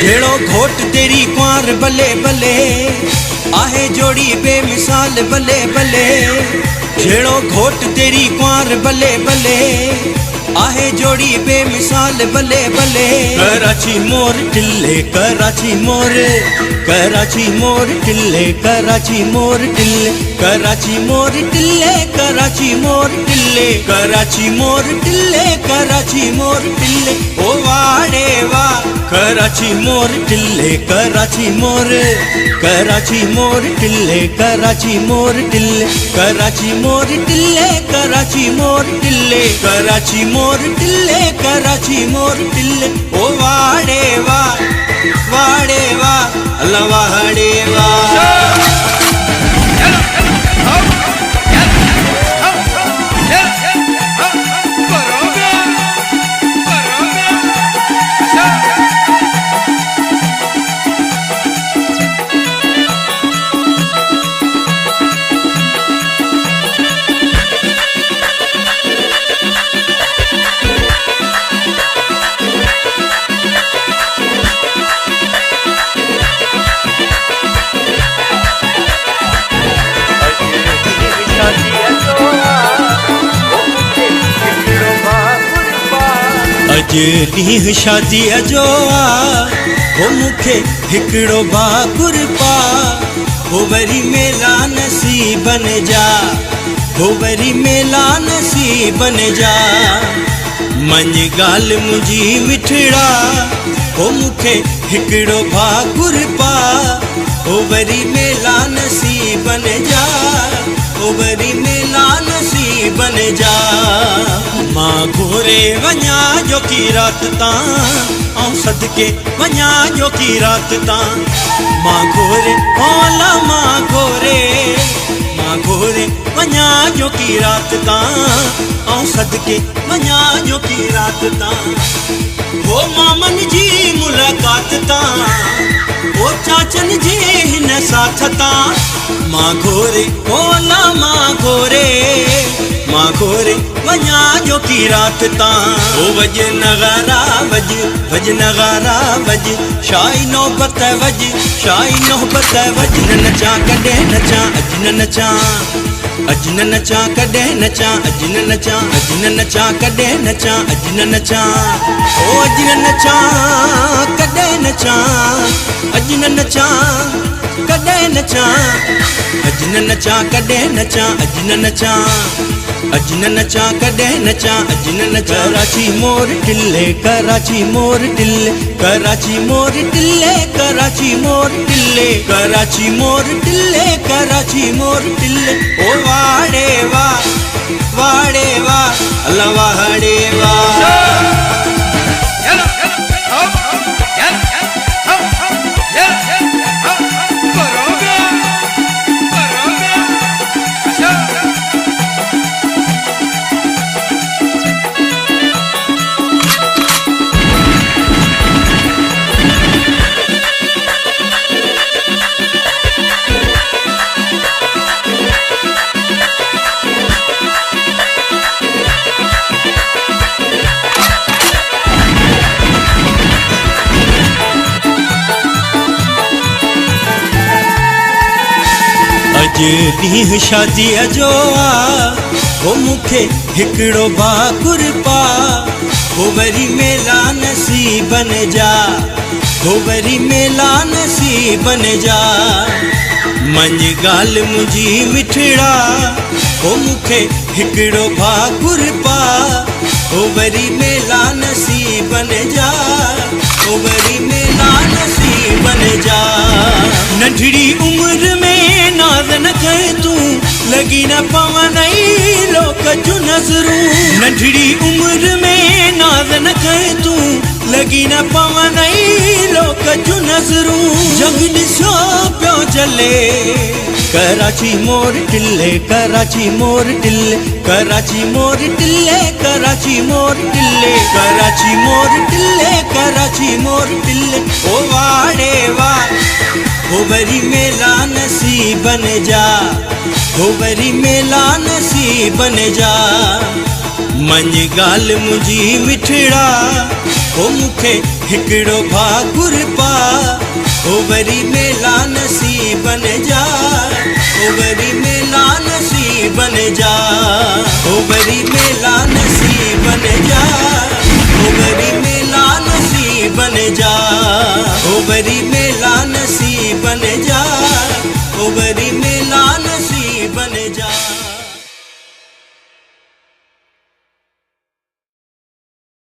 जेड़ो घोट तेरी कुंवर बले बले आहे जोड़ी बेमिसाल बले बले जेड़ो घोट तेरी कुंवर बले बले आहे जोड़ी बेमिसाल बले बले कराची मोर टिल्ले कराची मोर टिल्ले कराची मोर टिल्ले कराची मोर टिल्ले कराची मोर टिल्ले कराची मोर टिल्ले कराची मोर टिल्ले ओ वाड़े वा कराची मोर टिल्ले कराची मोर टिल्ले कराची मोर टिल्ले कराची मोर टिल्ले कराची मोर टिल्ले कराची मोर टिल्ले कराची मोर टिल्ले ओ वाड़े वा अल्लाह वाड़े वा ॾींहुं शादीअ जो हो मूंखे हिकिड़ो भाकुर पा हो वरी मेला नसीबन जा हो वरी मेला नसीबन जा मंझ ॻाल्हि मुंहिंजी मिठड़ा हो मूंखे हिकिड़ो भाकुर पा हो वरी मेला नसीबन जा हो वरी मेला नसीबन जा मां घोरे वञा जो की रात तां ऐं सदके वञा जो की रात तां मां घोरे ओला मां घोरे वञा जो की रात तां ऐं सदके वञा जो की रात तां हो मामन जी मुलाकात तां हो चाचन जे हिन साथ तां मां घोरे ओला मां घोरे वञा जो की रात तां ओ वज नगारा वज नगारा वज शाही नौबत वज न नचा कॾे नचा अज न नचा कॾे नचा अज न नचा कॾे नचा अज न नचा ओ अज न नचा कॾे नचा अज न नचा कॾे नचा अज न नचा कॾे नचा अज न नचा अज न नचा कॾे नचा अज न नचा कराची मोर टिल्ले कराची मोर टिल्ले कराची मोर टिल्ले कराची मोर टिल्ले कराची मोर टिल्ले कराची मोर टिल्ले ओ वाड़े वा अल्लाह वाड़े वा ॾींहुं शादीअ जो हो मूंखे हिकिड़ो भाकुर पा हो वरी मेला नसीबन जा हो वरी मेला नसीबन जा मंझ ॻाल्हि मुंहिंजी मिठड़ा हो मूंखे हिकिड़ो भाकुर पा हो वरी मेला नसीबन जा हो वरी मेला नसीबन जा नंढड़ी उम्र में नाज़ न कर तूं लगी न पवनई लोक जूं नज़रूं नंढड़ी उम्र में नाज़ न कर तूं लगी न पवनई लोक जूं नज़रूं जग ॾिसो पियो जले कराची मोर टिल्ले कराची मोर टिल्ले कराची मोर टिल्ले कराची मोर टिल्ले कराची मोर टिल्ले कराची मोर टिल्ले ओ वाड़े वा हो वरी मेला नसीबन जा हो वरी मेला नसीबन जा मंझ ॻाल्हि मुंहिंजी मिठड़ा हो मूंखे हिकिड़ो भाकुर पा ओ वरी मेला नसीबन जा ओ वरी मेला नसीबन जा ओ वरी मेला नसीबन जा